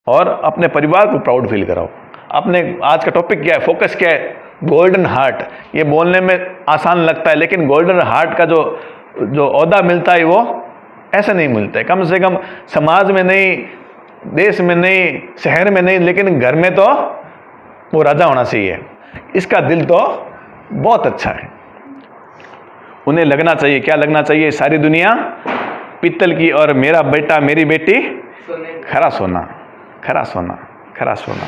और अपने परिवार को प्राउड फील कराओ। अपने आज का टॉपिक क्या है, फोकस क्या है? Golden heart. ये बोलने में आसान लगता है, लेकिन गोल्डन हार्ट का जो ओहदा मिलता है वो ऐसे नहीं मिलता है। कम से कम समाज में नहीं, देश में नहीं, शहर में नहीं, लेकिन घर में तो वो राजा होना चाहिए। इसका दिल तो बहुत अच्छा है। उन्हें लगना चाहिए, क्या लगना चाहिए? सारी दुनिया पीतल की और मेरा बेटा मेरी बेटी खरा सोना, खरा सोना, खरा सोना।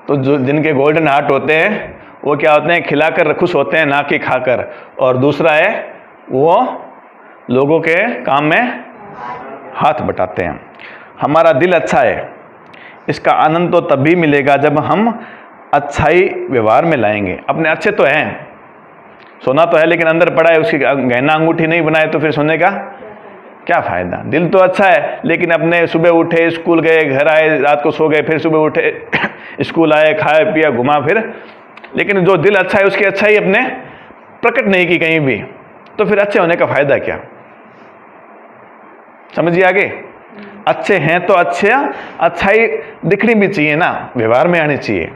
तो जो जिनके गोल्डन हार्ट होते हैं वो क्या होते हैं? खिलाकर खुश होते हैं, ना कि खाकर। और दूसरा है वो लोगों के काम में हाथ बटाते हैं। हमारा दिल अच्छा है, इसका आनंद तो तभी मिलेगा जब हम अच्छाई व्यवहार में लाएंगे। अपने अच्छे तो हैं, सोना तो है, लेकिन अंदर पड़ा है, उसकी गहना अंगूठी नहीं बनाए तो फिर सोने का क्या फ़ायदा? दिल तो अच्छा है, लेकिन अपने सुबह उठे, स्कूल गए, घर आए, रात को सो गए, फिर सुबह उठे स्कूल आए, खाए पिया, घुमा फिर, लेकिन जो दिल अच्छा है उसकी अच्छाई अपने प्रकट नहीं की कहीं भी, तो फिर अच्छे होने का फ़ायदा क्या? समझिए आगे। अच्छे हैं तो अच्छाई दिखनी भी चाहिए ना, व्यवहार में आनी चाहिए।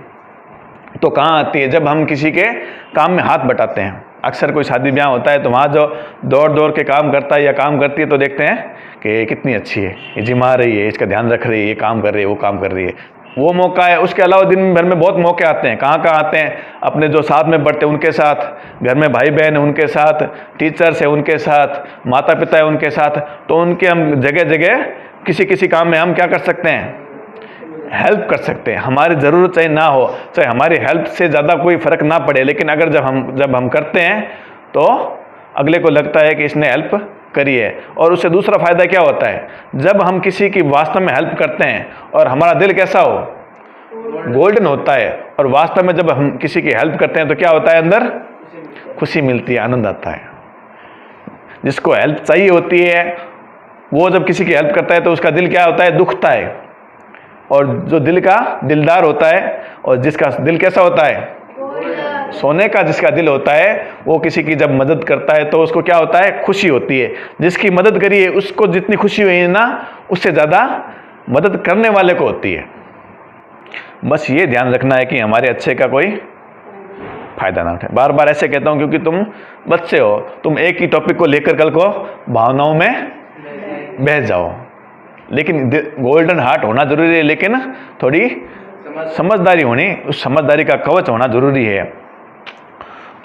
तो कहाँ आती है? जब हम किसी के काम में हाथ बटाते हैं। अक्सर कोई शादी ब्याह होता है तो वहाँ जो दौड़ दौड़ के काम करता है या काम करती है तो देखते हैं कि कितनी अच्छी है, ये जिमा रही है, इसका ध्यान रख रही है, ये काम कर रही है, वो काम कर रही है, वो मौका है। उसके अलावा दिन भर में बहुत मौके आते हैं। कहाँ कहाँ आते हैं? अपने जो साथ में बढ़ते हैं उनके साथ, घर में भाई बहन है उनके साथ, टीचर्स है उनके साथ, माता पिता है उनके साथ। तो उनके हम जगह जगह किसी किसी काम में हम क्या कर सकते हैं? हेल्प कर सकते हैं। हमारी ज़रूरत चाहे ना हो, चाहे हमारी हेल्प से ज़्यादा कोई फ़र्क ना पड़े, लेकिन अगर जब हम करते हैं तो अगले को लगता है कि इसने हेल्प करी है। और उससे दूसरा फ़ायदा क्या होता है? जब हम किसी की वास्तव में हेल्प करते हैं और हमारा दिल कैसा हो? गोल्डन होता है। और वास्तव में जब हम किसी की हेल्प करते हैं तो क्या होता है? अंदर खुशी मिलती है, आनंद आता है। जिसको हेल्प चाहिए होती है वो जब किसी की हेल्प करता है तो उसका दिल क्या होता है? दुखता है। और जो दिल का दिलदार होता है और जिसका दिल कैसा होता है? सोने का जिसका दिल होता है, वो किसी की जब मदद करता है तो उसको क्या होता है? खुशी होती है। जिसकी मदद करी है उसको जितनी खुशी हुई है ना, उससे ज़्यादा मदद करने वाले को होती है। बस ये ध्यान रखना है कि हमारे अच्छे का कोई फ़ायदा ना उठाए। बार बार ऐसे कहता हूँ क्योंकि तुम बच्चे हो, तुम एक ही टॉपिक को लेकर कल को भावनाओं में बह जाओ। लेकिन गोल्डन हार्ट होना जरूरी है, लेकिन थोड़ी समझदारी होनी, उस समझदारी का कवच होना जरूरी है।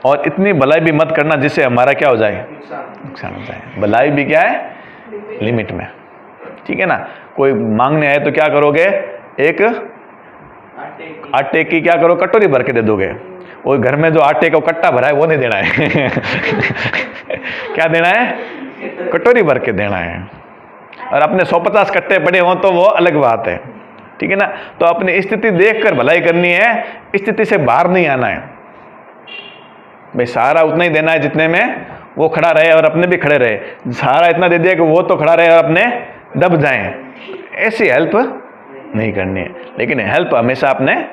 और इतनी भलाई भी मत करना जिससे हमारा क्या हो जाए? नुकसान हो जाए। भलाई भी क्या है? लिमिट में, ठीक है ना। कोई मांगने आए तो क्या करोगे? एक आटे की क्या करो? कटोरी भर के दे दोगे। वो घर में जो आटे का कट्टा भरा है वो नहीं देना है क्या देना है? कटोरी भर के देना है। और अपने 150 कट्टे पड़े हों तो वो अलग बात है, ठीक है ना। तो अपनी स्थिति देखकर भलाई करनी है, स्थिति से बाहर नहीं आना है। भाई सहारा उतना ही देना है जितने में वो खड़ा रहे और अपने भी खड़े रहे। सहारा इतना दे दिया कि वो तो खड़ा रहे और अपने दब जाएं, ऐसी हेल्प नहीं करनी है। लेकिन हेल्प हमेशा अपने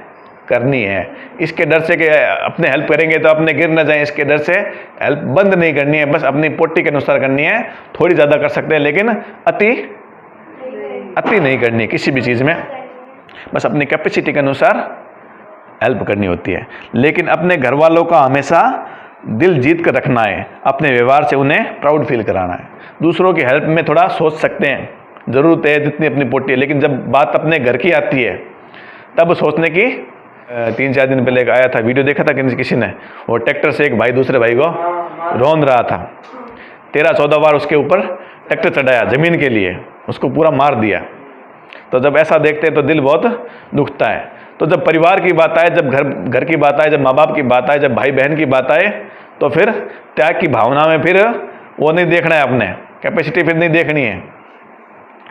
करनी है। इसके डर से कि अपने हेल्प करेंगे तो अपने गिर न जाएं, इसके डर से हेल्प बंद नहीं करनी है। बस अपनी पोटी के अनुसार करनी है। थोड़ी ज़्यादा कर सकते हैं, लेकिन अति नहीं करनी है किसी भी चीज़ में। बस अपनी कैपेसिटी के अनुसार हेल्प करनी होती है। लेकिन अपने घर वालों का हमेशा दिल जीत कर रखना है। अपने व्यवहार से उन्हें प्राउड फील कराना है। दूसरों की हेल्प में थोड़ा सोच सकते हैं, ज़रूरत है जितनी अपनी पोटी है, लेकिन जब बात अपने घर की आती है तब सोचने की। 3-4 दिन पहले एक आया था, वीडियो देखा था किसी ने, वो ट्रैक्टर से एक भाई दूसरे भाई को रौंद रहा था। 13-14 बार उसके ऊपर ट्रैक्टर चढ़ाया ज़मीन के लिए, उसको पूरा मार दिया। तो जब ऐसा देखते हैं तो दिल बहुत दुखता है। तो जब परिवार की बात आए, जब घर की बात आए, जब माँ बाप की बात आए, जब भाई बहन की बात आए, तो फिर त्याग की भावना में फिर वो नहीं देखना है, अपने कैपेसिटी फिर नहीं देखनी है।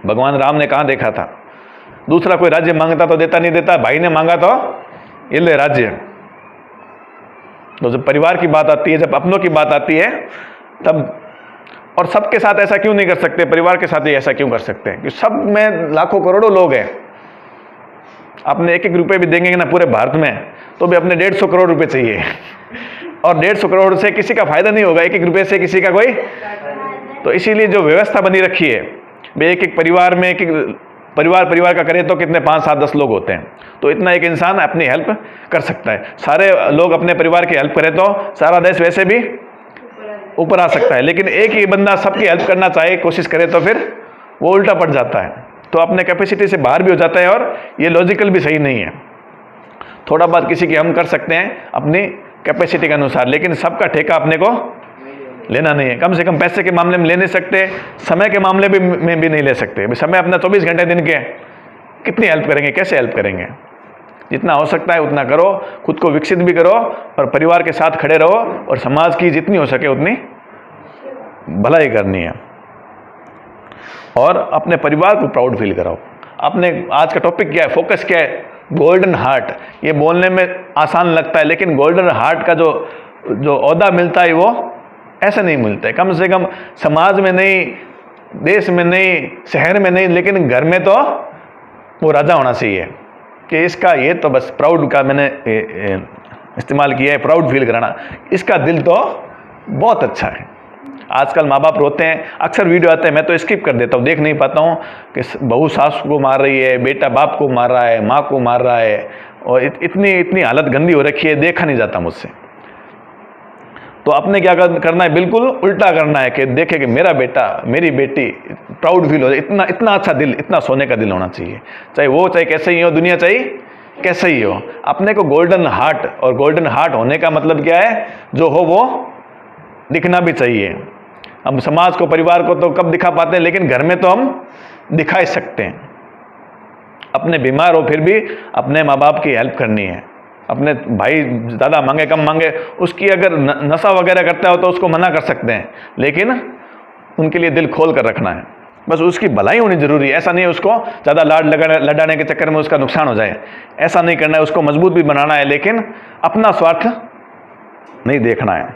भगवान राम ने कहाँ देखा था? दूसरा कोई राज्य मांगता तो देता नहीं देता, भाई ने मांगा तो ये ले राज्य। तो जब परिवार की बात आती है, जब अपनों की बात आती है तब, और सबके साथ ऐसा क्यों नहीं कर सकते? परिवार के साथ ही ऐसा क्यों कर सकते हैं? कि सब में लाखों करोड़ों लोग हैं। अपने 1-1 रुपये भी देंगे ना पूरे भारत में तो भी अपने 150 करोड़ रुपए चाहिए। और 150 करोड़ से किसी का फायदा नहीं होगा, 1-1 रुपये से किसी का कोई तो इसीलिए जो व्यवस्था बनी रखी है, भाई एक एक परिवार में एक एक परिवार का करे तो कितने 5, 7, 10 लोग होते हैं, तो इतना एक इंसान अपनी हेल्प कर सकता है। सारे लोग अपने परिवार की हेल्प करें तो सारा देश वैसे भी ऊपर आ सकता है। लेकिन एक ही बंदा सबकी हेल्प करना चाहे, कोशिश करे, तो फिर वो उल्टा पड़ जाता है, तो अपने कैपेसिटी से बाहर भी हो जाता है, और ये लॉजिकल भी सही नहीं है। थोड़ा बहुत किसी की हम कर सकते हैं अपनी कैपेसिटी के अनुसार, लेकिन सबका ठेका अपने को लेना नहीं है। कम से कम पैसे के मामले में ले नहीं सकते, समय के मामले में भी नहीं ले सकते। समय अपना 24 घंटे दिन के, कितनी हेल्प करेंगे, कैसे हेल्प करेंगे? जितना हो सकता है उतना करो, खुद को विकसित भी करो और परिवार के साथ खड़े रहो, और समाज की जितनी हो सके उतनी भलाई करनी है, और अपने परिवार को प्राउड फील कराओ। अपने आज का टॉपिक क्या है, फोकस क्या है? Golden heart. ये बोलने में आसान लगता है, लेकिन गोल्डन हार्ट का जो ओहदा मिलता है वो ऐसे नहीं मिलता है। कम से कम समाज में नहीं, देश में नहीं, शहर में नहीं, लेकिन घर में तो वो राजा होना चाहिए कि इसका ये तो बस प्राउड का मैंने इस्तेमाल किया है, प्राउड फील कराना। इसका दिल तो बहुत अच्छा है। आजकल माँ बाप रोते हैं, अक्सर वीडियो आते हैं, मैं तो स्किप कर देता हूँ, देख नहीं पाता हूँ कि बहू सास को मार रही है, बेटा बाप को मार रहा है, माँ को मार रहा है, और इतनी हालत गंदी हो रखी है, देखा नहीं जाता मुझसे। तो अपने क्या करना है, बिल्कुल उल्टा करना है कि देखे कि मेरा बेटा मेरी बेटी प्राउड फील हो जाए। इतना अच्छा दिल, इतना सोने का दिल होना चाहिए, चाहे कैसे ही हो, दुनिया चाहे कैसे ही हो। अपने को गोल्डन हार्ट, और गोल्डन हार्ट होने का मतलब क्या है, जो हो वो दिखना भी चाहिए। हम समाज को, परिवार को तो कब दिखा पाते हैं, लेकिन घर में तो हम दिखा ही सकते हैं। अपने बीमार हो फिर भी अपने माँ बाप की हेल्प करनी है। अपने भाई ज़्यादा मांगे कम मांगे, उसकी अगर नशा वगैरह करता हो तो उसको मना कर सकते हैं, लेकिन उनके लिए दिल खोल कर रखना है। बस उसकी भलाई होनी जरूरी है। ऐसा नहीं है उसको ज़्यादा लडाने के चक्कर में उसका नुकसान हो जाए, ऐसा नहीं करना है। उसको मजबूत भी बनाना है, लेकिन अपना स्वार्थ नहीं देखना है।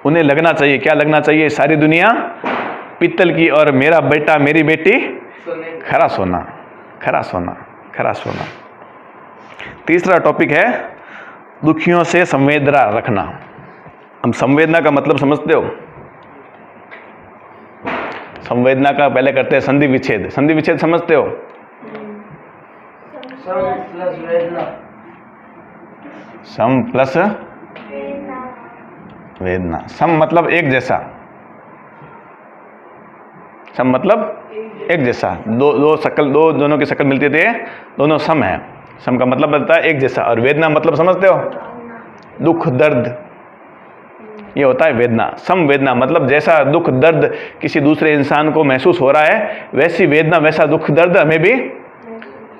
उन्हें लगना चाहिए, क्या लगना चाहिए, सारी दुनिया पीतल की और मेरा बेटा मेरी बेटी खरा सोना, खरा सोना, खरा सोना। तीसरा टॉपिक है दुखियों से संवेदना रखना। हम संवेदना का मतलब समझते हो? संवेदना का पहले करते हैं संधि विच्छेद। संधि विच्छेद समझते हो? सम प्लस वेदना। सम मतलब एक जैसा, सम मतलब एक जैसा। दो दोनों की शक्ल मिलती थी, दोनों सम है। सम का मतलब बनता है एक जैसा। और वेदना मतलब समझते हो? दुख दर्द, ये होता है वेदना। सम वेदना मतलब जैसा दुख दर्द किसी दूसरे इंसान को महसूस हो रहा है, वैसी वेदना, वैसा दुख दर्द हमें भी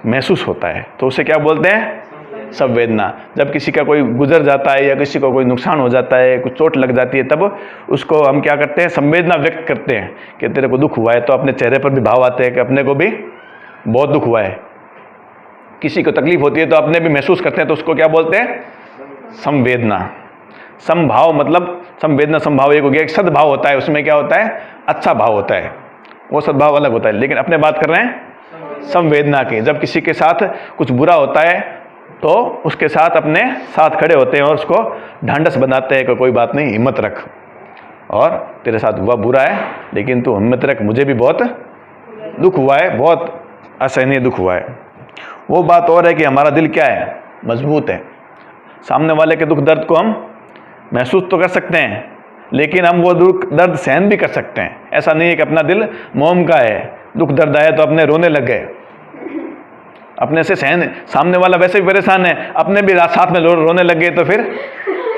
महसूस होता है, तो उसे क्या बोलते हैं? संवेदना। जब किसी का कोई गुजर जाता है या किसी को कोई नुकसान हो जाता है, कुछ चोट लग जाती है, तब उसको हम क्या करते हैं? संवेदना व्यक्त करते हैं कि तेरे को दुख हुआ है। तो अपने चेहरे पर भी भाव आते हैं कि अपने को भी बहुत दुख हुआ है। किसी को तकलीफ होती है तो अपने भी महसूस करते हैं, तो उसको क्या बोलते हैं? संवेदना। समभाव मतलब संवेदना समभाव एक हो गया। एक सद्भाव होता है, उसमें क्या होता है? अच्छा भाव होता है, वो सद्भाव अलग होता है। लेकिन अपने बात कर रहे हैं संवेदना की। जब किसी के साथ कुछ बुरा होता है तो उसके साथ अपने साथ खड़े होते हैं और उसको ढांढस बनाते हैं कि कोई बात नहीं, हिम्मत रख, और तेरे साथ हुआ बुरा है लेकिन तू हिम्मत रख, मुझे भी बहुत दुख हुआ है, बहुत असहनीय दुख हुआ है। वो बात और है कि हमारा दिल क्या है? मजबूत है। सामने वाले के दुख दर्द को हम महसूस तो कर सकते हैं, लेकिन हम वो दुख दर्द सहन भी कर सकते हैं। ऐसा नहीं है कि अपना दिल मोम का है, दुख दर्द आया तो अपने रोने लग गए, अपने से सहन। सामने वाला वैसे भी परेशान है, अपने भी साथ में रोने लग गए, तो फिर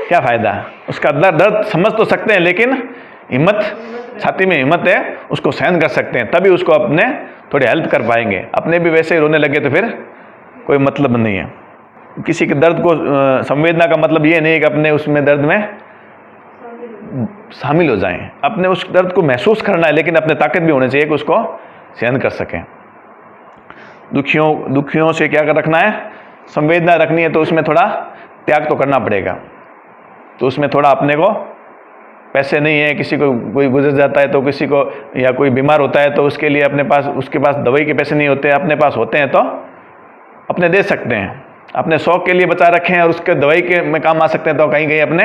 क्या फ़ायदा? उसका दर्द समझ तो सकते हैं, लेकिन हिम्मत, छाती में हिम्मत है, उसको सहन कर सकते हैं, तभी उसको अपने थोड़ी हेल्प कर पाएंगे। अपने भी वैसे ही रोने लगे तो फिर कोई मतलब नहीं है। किसी के दर्द को संवेदना का मतलब ये नहीं है कि अपने उसमें दर्द में शामिल हो जाएं। अपने उस दर्द को महसूस करना है, लेकिन अपने ताकत भी होनी चाहिए कि उसको सहन कर सकें। दुखियों से क्या कर रखना है? संवेदना रखनी है, तो उसमें थोड़ा त्याग तो करना पड़ेगा। तो उसमें थोड़ा अपने को, पैसे नहीं है, किसी को कोई गुजर जाता है तो किसी को, या कोई बीमार होता है तो उसके लिए अपने पास, उसके पास दवाई के पैसे नहीं होते, अपने पास होते हैं तो अपने दे सकते हैं। अपने शौक के लिए बचा रखे हैं और उसके दवाई के में काम आ सकते हैं, तो कहीं कहीं अपने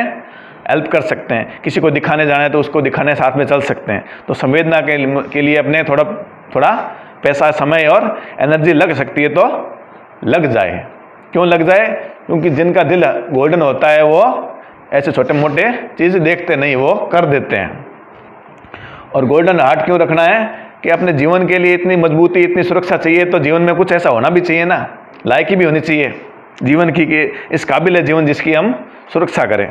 हेल्प कर सकते हैं, किसी को दिखाने जाना है तो उसको दिखाने साथ में चल सकते हैं। तो संवेदना के लिए अपने थोड़ा पैसा, समय और एनर्जी लग सकती है तो लग जाए। क्यों लग जाए? क्योंकि जिनका दिल गोल्डन होता है वो ऐसे छोटे मोटे चीज़ देखते नहीं, वो कर देते हैं। और गोल्डन हार्ट क्यों रखना है कि अपने जीवन के लिए इतनी मजबूती, इतनी सुरक्षा चाहिए तो जीवन में कुछ ऐसा होना भी चाहिए ना, लायकी भी होनी चाहिए जीवन की कि इस काबिल है जीवन जिसकी हम सुरक्षा करें।